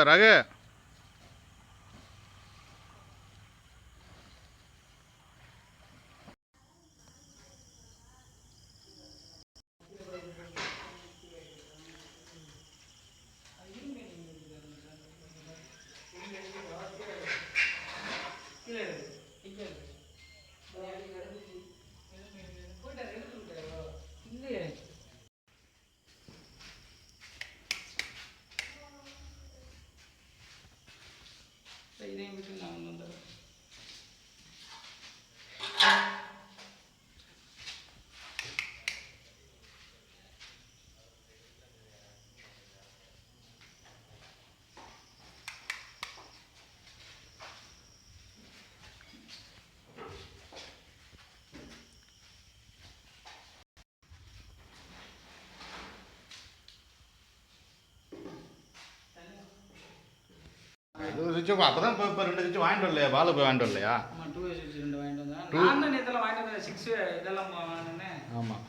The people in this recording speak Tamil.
ரகு இதையும் விட்டு நான் வந்துடுறேன். சுவிட்ச் அப்பதான் இப்போ 2 சுவிட்ச் வாங்கிட்டு வரலையா? பாலு போய் வாங்கிட்டு வரலையா? ஆமாம், 2 சுவிட்ச் 2 வாங்கிட்டு வந்தேன். நான் தான் இதெல்லாம் வாங்கிட்டு வந்தேன். 6 இதெல்லாம் வாங்கினேன். ஆமாம்.